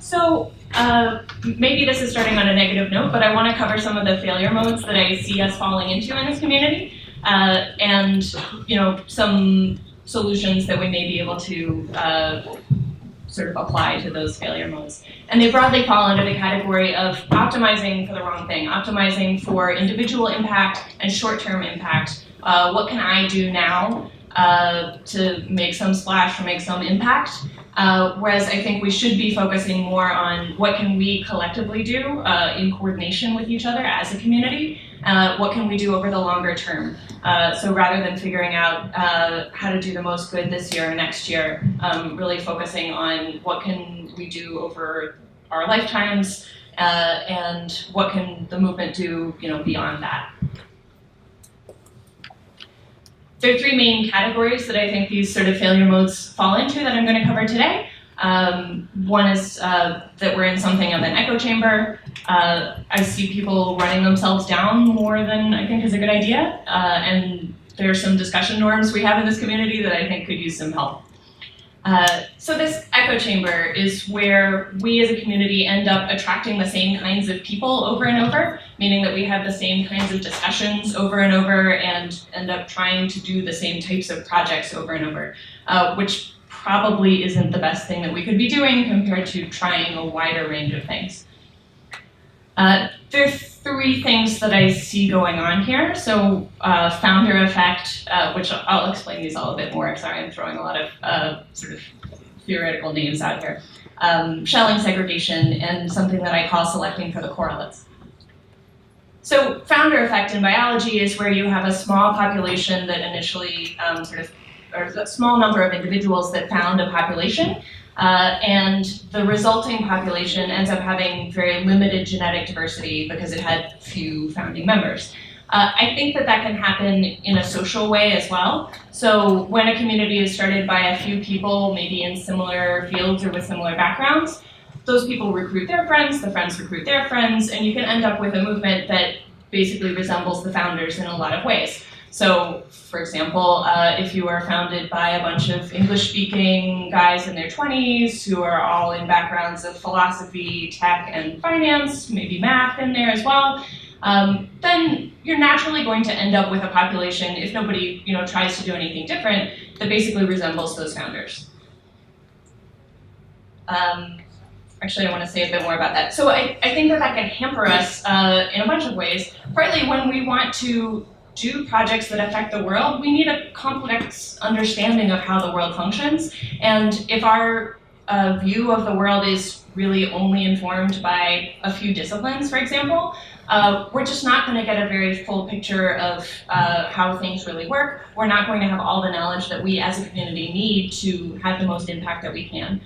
So maybe this is starting on a negative note, but I want to cover some of the failure modes that I see us falling into in this community, and some solutions that we may be able to sort of apply to those failure modes. And they broadly fall under the category of optimizing for the wrong thing, optimizing for individual impact and short-term impact. What can I do now to make some splash or make some impact? Whereas I think we should be focusing more on what can we collectively do in coordination with each other as a community. What can we do over the longer term? So rather than figuring out how to do the most good this year or next year, really focusing on what can we do over our lifetimes and what can the movement do beyond that. There are three main categories that I think these sort of failure modes fall into that I'm going to cover today. One is that we're in something of an echo chamber. I see people running themselves down more than I think is a good idea, and there are some discussion norms we have in this community that I think could use some help. So this echo chamber is where we as a community end up attracting the same kinds of people over and over, meaning that we have the same kinds of discussions over and over and end up trying to do the same types of projects over and over, which probably isn't the best thing that we could be doing compared to trying a wider range of things. There are three things that I see going on here. So founder effect, which I'll explain these all a bit more. Sorry, I'm throwing a lot of sort of theoretical names out here. Shelling segregation, and something that I call selecting for the correlates. So founder effect in biology is where you have a small population that initially or a small number of individuals that found a population, and the resulting population ends up having very limited genetic diversity because it had few founding members. I think that can happen in a social way as well. So when a community is started by a few people, maybe in similar fields or with similar backgrounds, those people recruit their friends, the friends recruit their friends, and you can end up with a movement that basically resembles the founders in a lot of ways. So, for example, if you are founded by a bunch of English-speaking guys in their 20s who are all in backgrounds of philosophy, tech, and finance, maybe math in there as well, then you're naturally going to end up with a population, if nobody tries to do anything different, that basically resembles those founders. Actually, I want to say a bit more about that. So I think that can hamper us in a bunch of ways. Partly when we want to do projects that affect the world, we need a complex understanding of how the world functions. And if our view of the world is really only informed by a few disciplines, for example, we're just not going to get a very full picture of how things really work. We're not going to have all the knowledge that we as a community need to have the most impact that we can.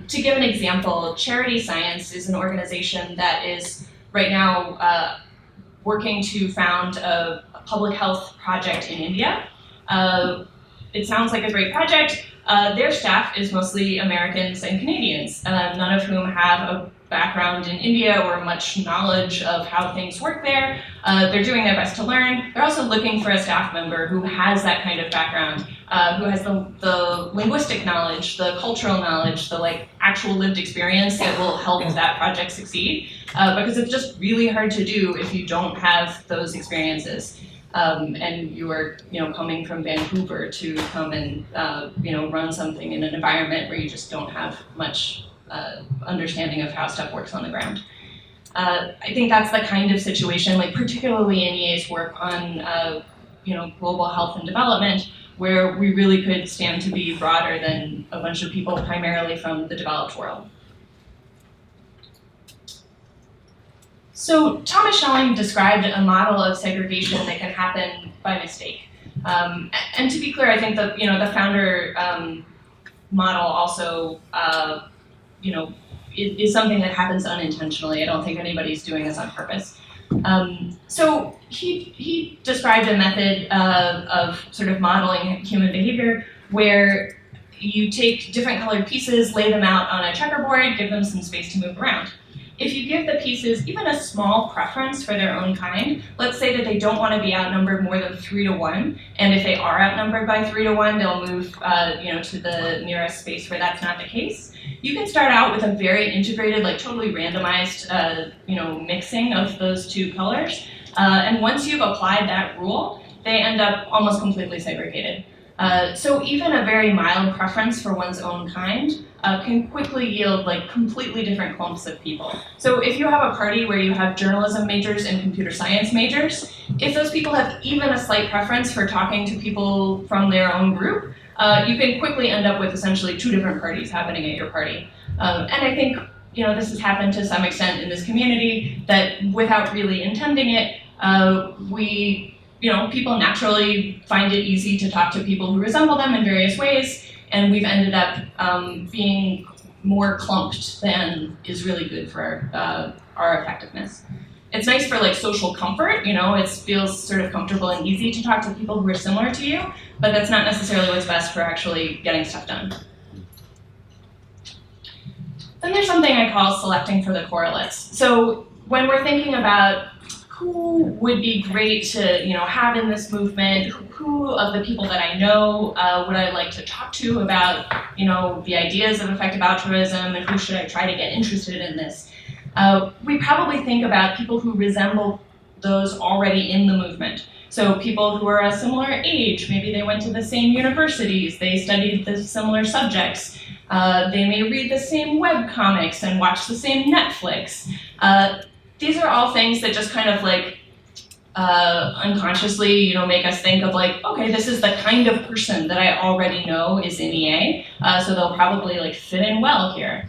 To give an example, Charity Science is an organization that is right now working to found a public health project in India. It sounds like a great project. Their staff is mostly Americans and Canadians, none of whom have a background in India or much knowledge of how things work there. They're doing their best to learn. They're also looking for a staff member who has that kind of background, who has the linguistic knowledge, the cultural knowledge, the actual lived experience that will help that project succeed. Because it's just really hard to do if you don't have those experiences. And you are, coming from Vancouver to come and, run something in an environment where you just don't have much understanding of how stuff works on the ground. I think that's the kind of situation, particularly in EA's work on, global health and development, where we really could stand to be broader than a bunch of people primarily from the developed world. So Thomas Schelling described a model of segregation that can happen by mistake. And to be clear, I think the founder model also is something that happens unintentionally. I don't think anybody's doing this on purpose. So he described a method of sort of modeling human behavior where you take different colored pieces, lay them out on a checkerboard, give them some space to move around. If you give the pieces even a small preference for their own kind, let's say that they don't want to be outnumbered more than 3 to 1, and if they are outnumbered by 3 to 1, they'll move to the nearest space where that's not the case. you can start out with a very integrated, like totally randomized, mixing of those two colors. And once you've applied that rule, they end up almost completely segregated. So even a very mild preference for one's own kind can quickly yield like completely different clumps of people. So if you have a party where you have journalism majors and computer science majors, if those people have even a slight preference for talking to people from their own group, you can quickly end up with essentially two different parties happening at your party. And I think this has happened to some extent in this community, that without really intending it, people naturally find it easy to talk to people who resemble them in various ways, and we've ended up being more clumped than is really good for our effectiveness. It's nice for like social comfort, it feels sort of comfortable and easy to talk to people who are similar to you, but that's not necessarily what's best for actually getting stuff done. Then there's something I call selecting for the correlates. So when we're thinking about who would be great to have in this movement, who of the people that I know would I like to talk to about the ideas of effective altruism, and who should I try to get interested in this? We probably think about people who resemble those already in the movement. So people who are a similar age, maybe they went to the same universities, they studied the similar subjects, they may read the same webcomics and watch the same Netflix. These are all things that just kind of like unconsciously, make us think of like, okay, this is the kind of person that I already know is in EA, so they'll probably like fit in well here.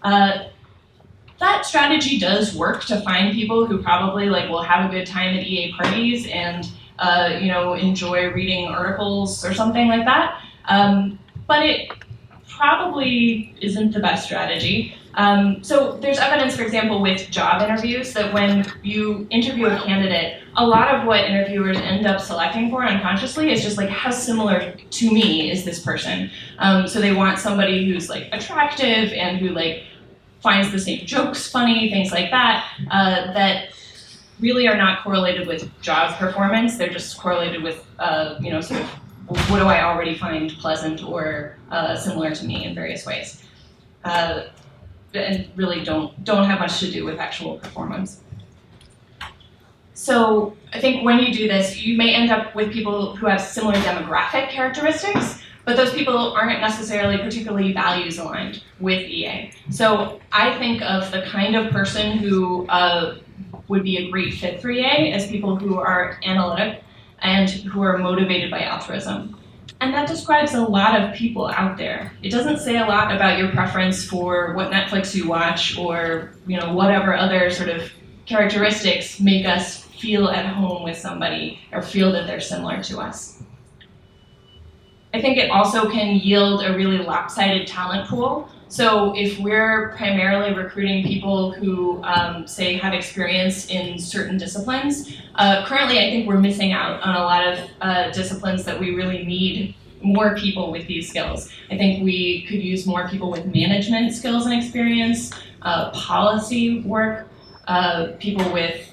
That strategy does work to find people who probably like will have a good time at EA parties and enjoy reading articles or something like that. But it probably isn't the best strategy. So there's evidence, for example, with job interviews that when you interview a candidate, a lot of what interviewers end up selecting for unconsciously is just like, how similar to me is this person? So they want somebody who's like attractive and who like finds the same jokes funny, things like that, that really are not correlated with job performance. They're just correlated with, sort of, what do I already find pleasant or similar to me in various ways. And really don't have much to do with actual performance. So I think when you do this, you may end up with people who have similar demographic characteristics, but those people aren't necessarily particularly values aligned with EA. So I think of the kind of person who would be a great fit for EA as people who are analytic and who are motivated by altruism. And that describes a lot of people out there. It doesn't say a lot about your preference for what Netflix you watch or whatever other sort of characteristics make us feel at home with somebody or feel that they're similar to us. I think it also can yield a really lopsided talent pool. So if we're primarily recruiting people who, say, have experience in certain disciplines, currently I think we're missing out on a lot of disciplines that we really need more people with these skills. I think we could use more people with management skills and experience, policy work, people with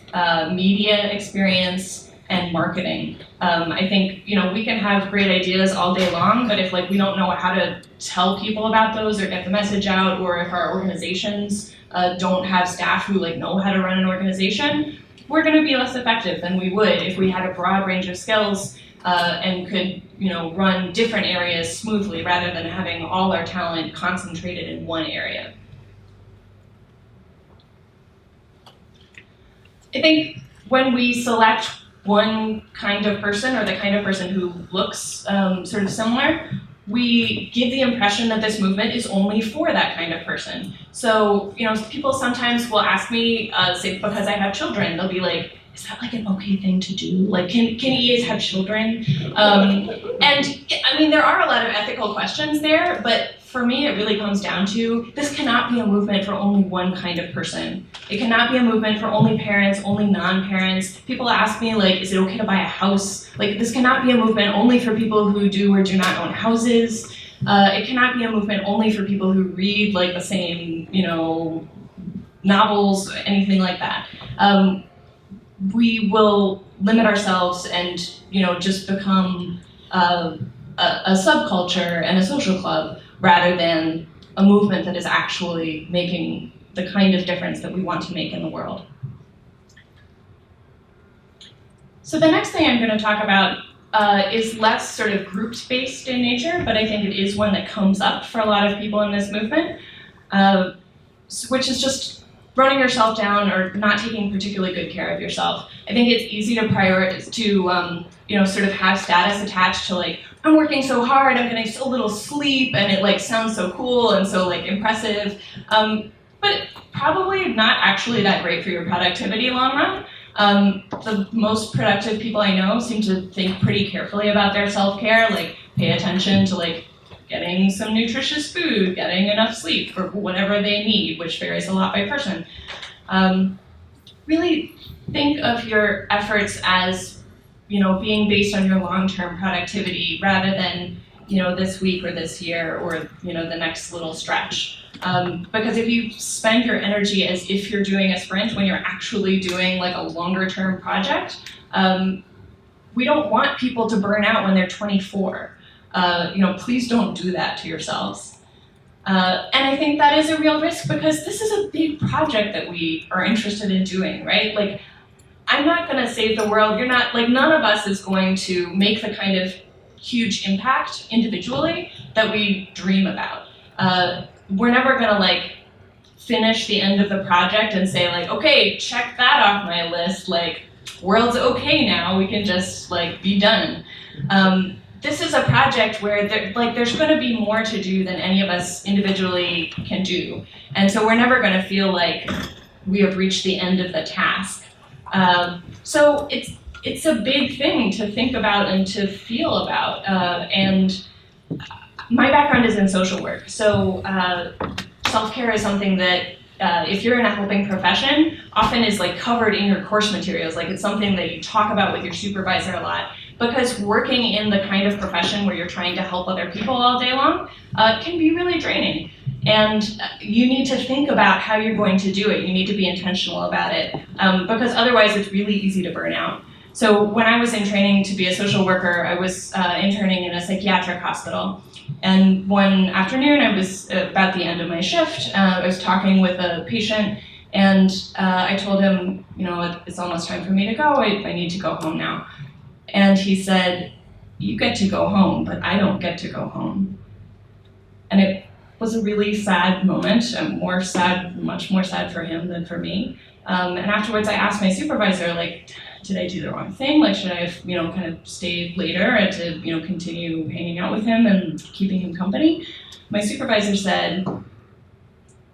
media experience, and marketing. I think we can have great ideas all day long, but if we don't know how to tell people about those or get the message out, or if our organizations don't have staff who know how to run an organization, we're going to be less effective than we would if we had a broad range of skills and could run different areas smoothly rather than having all our talent concentrated in one area. I think when we select one kind of person or the kind of person who looks sort of similar, we give the impression that this movement is only for that kind of person. So, people sometimes will ask me, say, because I have children, they'll be like, is that an okay thing to do? Can EAs have children? And I mean, there are a lot of ethical questions there, but for me, it really comes down to, this cannot be a movement for only one kind of person. It cannot be a movement for only parents, only non-parents. People ask me, is it okay to buy a house? This cannot be a movement only for people who do or do not own houses. It cannot be a movement only for people who read, the same, novels, anything like that. We will limit ourselves and, just become a subculture and a social club rather than a movement that is actually making the kind of difference that we want to make in the world. So the next thing I'm going to talk about is less sort of groups-based in nature, but I think it is one that comes up for a lot of people in this movement, which is just running yourself down or not taking particularly good care of yourself. I think it's easy to prioritize, to sort of have status attached to like, I'm working so hard, I'm getting so little sleep, and it like sounds so cool and so like impressive, but probably not actually that great for your productivity long run. The most productive people I know seem to think pretty carefully about their self-care, like pay attention to like getting some nutritious food, getting enough sleep for whatever they need, which varies a lot by person. Really think of your efforts as being based on your long-term productivity rather than this week or this year or the next little stretch. Because if you spend your energy as if you're doing a sprint when you're actually doing like a longer-term project, we don't want people to burn out when they're 24. Please don't do that to yourselves. And I think that is a real risk because this is a big project that we are interested in doing, right? Like, I'm not going to save the world. You're not, like, none of us is going to make the kind of huge impact individually that we dream about. We're never going to, like, finish the end of the project and say, like, okay, check that off my list. Like, world's okay now. We can just, like, be done. This is a project where there's going to be more to do than any of us individually can do. And so we're never going to feel like we have reached the end of the task. So it's a big thing to think about and to feel about. And my background is in social work. So self-care is something that if you're in a helping profession, often is like covered in your course materials. Like it's something that you talk about with your supervisor a lot. Because working in the kind of profession where you're trying to help other people all day long can be really draining. And you need to think about how you're going to do it. You need to be intentional about it because otherwise it's really easy to burn out. So when I was in training to be a social worker, I was interning in a psychiatric hospital. And one afternoon, I was about the end of my shift. I was talking with a patient and I told him, it's almost time for me to go. I need to go home now. And he said, you get to go home, but I don't get to go home. And it was a really sad moment, much more sad for him than for me. And afterwards I asked my supervisor, like, did I do the wrong thing? Like, should I have, kind of stayed later to, continue hanging out with him and keeping him company? My supervisor said,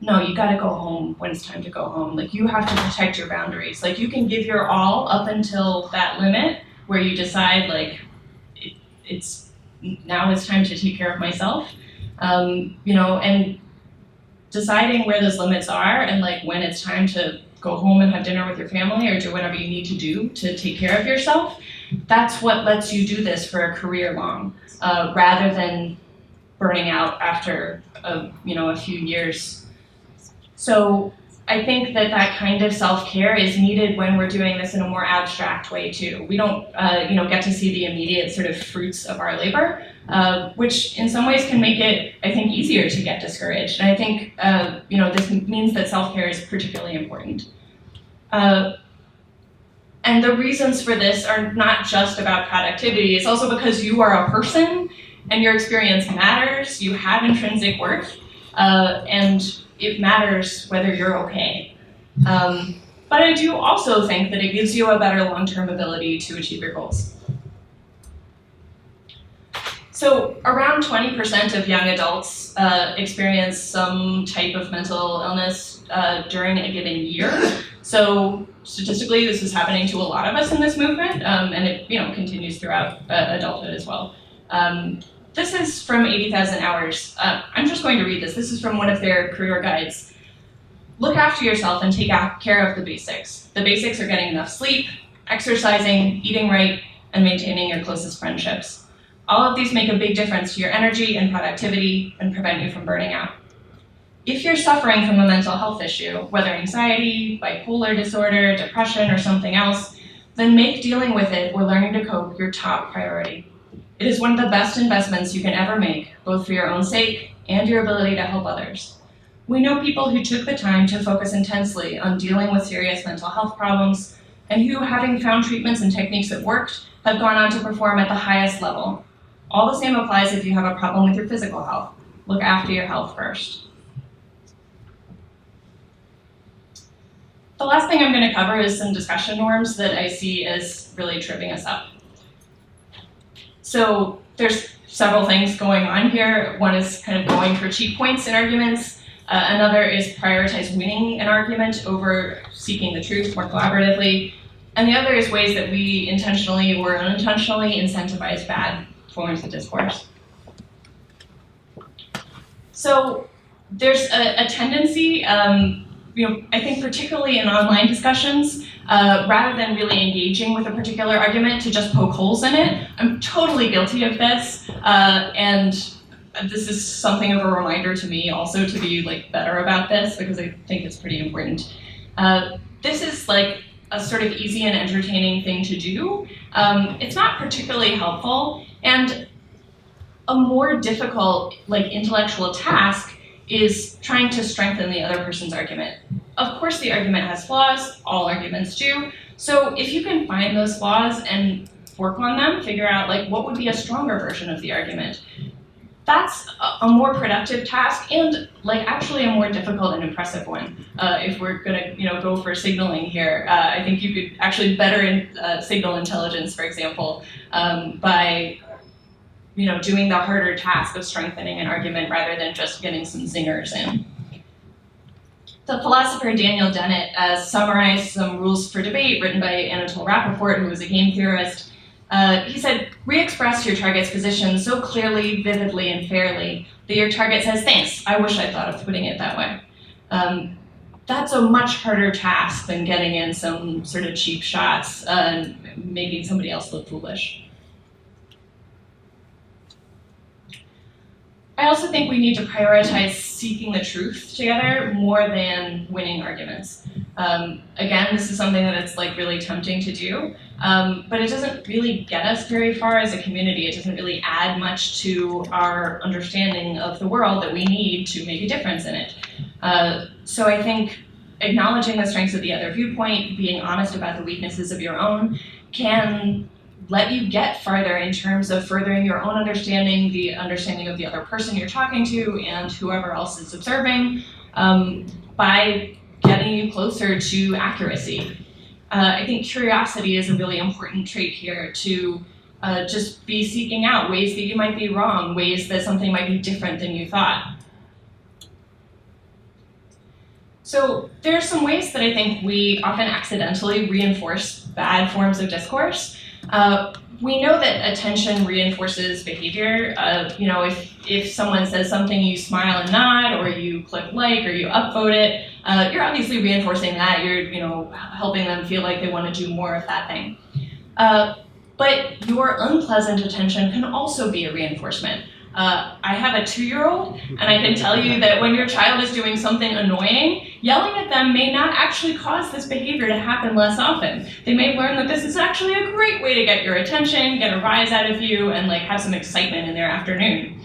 no, you gotta go home when it's time to go home. Like, you have to protect your boundaries. Like, you can give your all up until that limit, where you decide like now it's time to take care of myself, and deciding where those limits are and like when it's time to go home and have dinner with your family or do whatever you need to do to take care of yourself. That's what lets you do this for a career long, rather than burning out after a few years. So I think that kind of self-care is needed when we're doing this in a more abstract way too. We don't, get to see the immediate sort of fruits of our labor, which in some ways can make it, I think, easier to get discouraged. And I think, this means that self-care is particularly important. And the reasons for this are not just about productivity. It's also because you are a person and your experience matters. You have intrinsic worth, and it matters whether you're okay. But I do also think that it gives you a better long-term ability to achieve your goals. So around 20% of young adults experience some type of mental illness during a given year. So statistically, this is happening to a lot of us in this movement, and it continues throughout adulthood as well. This is from 80,000 Hours. I'm just going to read this. This is from one of their career guides. Look after yourself and take care of the basics. The basics are getting enough sleep, exercising, eating right, and maintaining your closest friendships. All of these make a big difference to your energy and productivity and prevent you from burning out. If you're suffering from a mental health issue, whether anxiety, bipolar disorder, depression, or something else, then make dealing with it or learning to cope your top priority. It is one of the best investments you can ever make, both for your own sake and your ability to help others. We know people who took the time to focus intensely on dealing with serious mental health problems, and who, having found treatments and techniques that worked, have gone on to perform at the highest level. All the same applies if you have a problem with your physical health. Look after your health first. The last thing I'm going to cover is some discussion norms that I see as really tripping us up. So there's several things going on here. One is kind of going for cheap points in arguments. Another is prioritize winning an argument over seeking the truth more collaboratively. And the other is ways that we intentionally or unintentionally incentivize bad forms of discourse. So there's a tendency, I think particularly in online discussions, rather than really engaging with a particular argument, to just poke holes in it. I'm totally guilty of this, and this is something of a reminder to me also to be better about this, because I think it's pretty important. This is a sort of easy and entertaining thing to do. It's not particularly helpful, and a more difficult intellectual task is trying to strengthen the other person's argument. Of course the argument has flaws, all arguments do, so if you can find those flaws and work on them, figure out what would be a stronger version of the argument, that's a more productive task and actually a more difficult and impressive one. If we're gonna go for signaling here, I think you could actually better signal intelligence, for example, by doing the harder task of strengthening an argument rather than just getting some zingers in. The philosopher Daniel Dennett summarized some rules for debate written by Anatole Rappaport, who was a game theorist. He said, re-express your target's position so clearly, vividly, and fairly that your target says, thanks, I wish I thought of putting it that way. That's a much harder task than getting in some sort of cheap shots and making somebody else look foolish. I also think we need to prioritize seeking the truth together more than winning arguments. Again, this is something that it's really tempting to do, but it doesn't really get us very far as a community. It doesn't really add much to our understanding of the world that we need to make a difference in it. So I think acknowledging the strengths of the other viewpoint, being honest about the weaknesses of your own, can let you get farther in terms of furthering your own understanding, the understanding of the other person you're talking to, and whoever else is observing, by getting you closer to accuracy. I think curiosity is a really important trait here, to just be seeking out ways that you might be wrong, ways that something might be different than you thought. So there are some ways that I think we often accidentally reinforce bad forms of discourse. We know that attention reinforces behavior. If someone says something, you smile and nod, or you click like, or you upvote it, you're obviously reinforcing that. You're helping them feel like they want to do more of that thing. But your unpleasant attention can also be a reinforcement. I have a 2-year-old, and I can tell you that when your child is doing something annoying, yelling at them may not actually cause this behavior to happen less often. They may learn that this is actually a great way to get your attention, get a rise out of you, and have some excitement in their afternoon.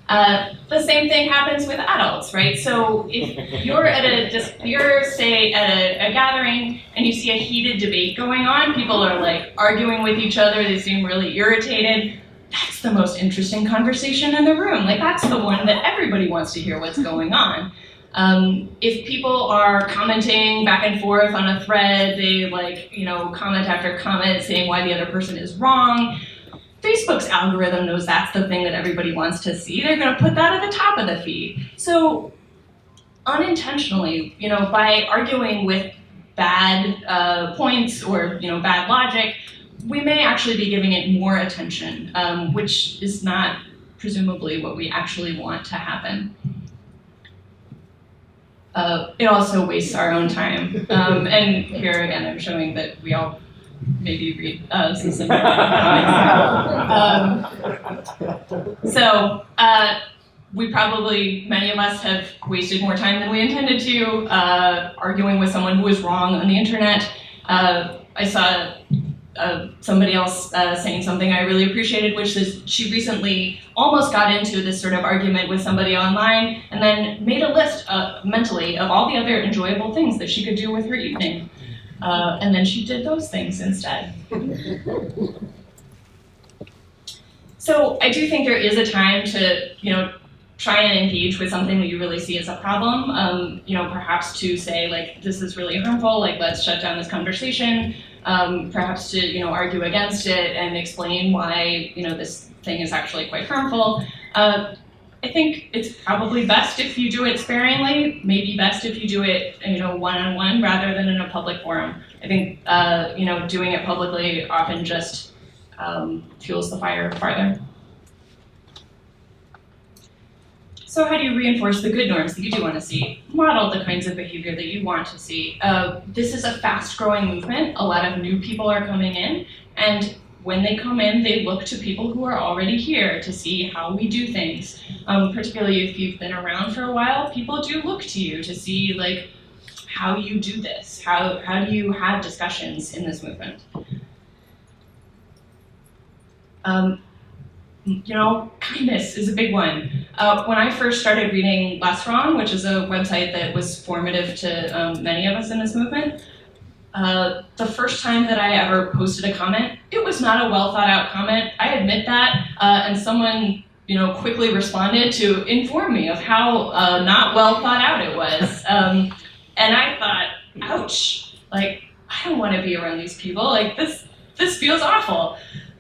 The same thing happens with adults, right? So if you're say at a gathering and you see a heated debate going on, people are arguing with each other, they seem really irritated. That's the most interesting conversation in the room. That's the one that everybody wants to hear what's going on. If people are commenting back and forth on a thread, they comment after comment saying why the other person is wrong. Facebook's algorithm knows that's the thing that everybody wants to see. They're going to put that at the top of the feed. So unintentionally, by arguing with bad points or bad logic, we may actually be giving it more attention, which is not presumably what we actually want to happen. It also wastes our own time. And here again, I'm showing that we all maybe read some similar So we probably, many of us have wasted more time than we intended to, arguing with someone who was wrong on the internet. I saw somebody else saying something I really appreciated, which is she recently almost got into this sort of argument with somebody online and then made a list mentally of all the other enjoyable things that she could do with her evening. And then she did those things instead. So I do think there is a time to, try and engage with something that you really see as a problem. Perhaps to say, like, this is really harmful, like, let's shut down this conversation. Perhaps to, argue against it and explain why, this thing is actually quite harmful. I think it's probably best if you do it sparingly, maybe best if you do it, one-on-one rather than in a public forum. I think, doing it publicly often just fuels the fire farther. So how do you reinforce the good norms that you do want to see? Model the kinds of behavior that you want to see. This is a fast-growing movement. A lot of new people are coming in, and when they come in, they look to people who are already here to see how we do things. Particularly if you've been around for a while, people do look to you to see, like, how you do this. How do you have discussions in this movement? Kindness is a big one. When I first started reading Less Wrong, which is a website that was formative to many of us in this movement, the first time that I ever posted a comment, it was not a well thought out comment. I admit that, and someone quickly responded to inform me of how not well thought out it was. And I thought, ouch, like, I don't want to be around these people. Like, this feels awful.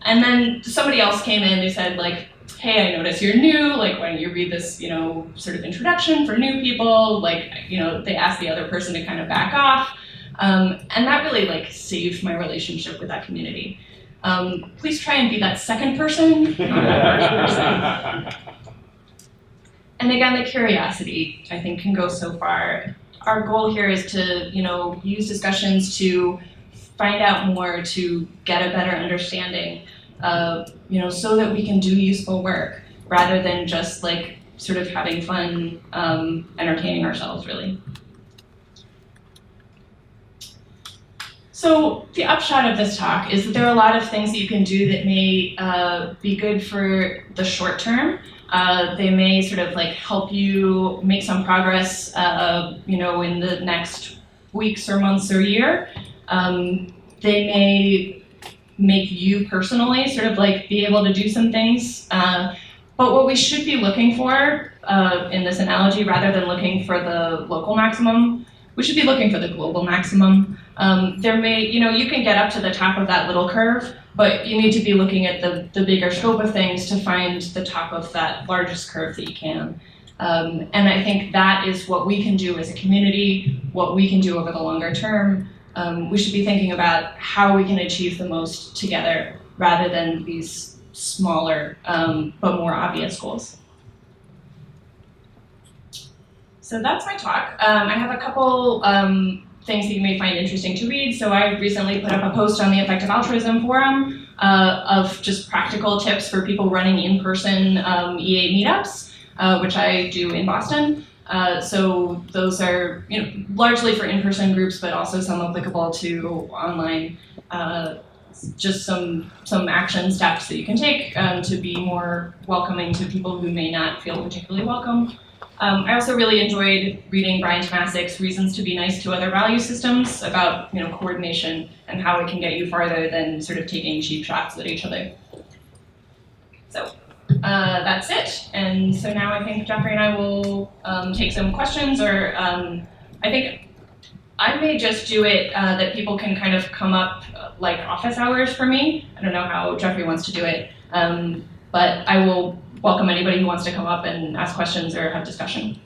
And then somebody else came in, they said, like, hey, I notice you're new, like, why don't you read this, sort of introduction for new people? Like, they asked the other person to kind of back off. And that really, like, saved my relationship with that community. Please try and be that second person, not that first person. And again, the curiosity, I think, can go so far. Our goal here is to, use discussions to find out more, to get a better understanding, so that we can do useful work rather than just, like, sort of having fun, entertaining ourselves, really. So the upshot of this talk is that there are a lot of things that you can do that may be good for the short term. They may sort of, like, help you make some progress, in the next weeks or months or year. They may make you personally sort of, like, be able to do some things. But what we should be looking for in this analogy, rather than looking for the local maximum, we should be looking for the global maximum. There may, you can get up to the top of that little curve, but you need to be looking at the bigger scope of things to find the top of that largest curve that you can. And I think that is what we can do as a community, what we can do over the longer term. We should be thinking about how we can achieve the most together rather than these smaller but more obvious goals. So that's my talk. I have a couple things that you may find interesting to read. So I recently put up a post on the Effective Altruism Forum of just practical tips for people running in-person EA meetups, which I do in Boston. So those are largely for in-person groups, but also some applicable to online. Just some action steps that you can take to be more welcoming to people who may not feel particularly welcome. I also really enjoyed reading Brian Tomasik's Reasons to be Nice to Other Value Systems about coordination and how it can get you farther than sort of taking cheap shots at each other. So that's it. And so now I think Jeffrey and I will take some questions, or I think I may just do it that people can kind of come up like office hours for me. I don't know how Jeffrey wants to do it, but I will welcome anybody who wants to come up and ask questions or have discussion.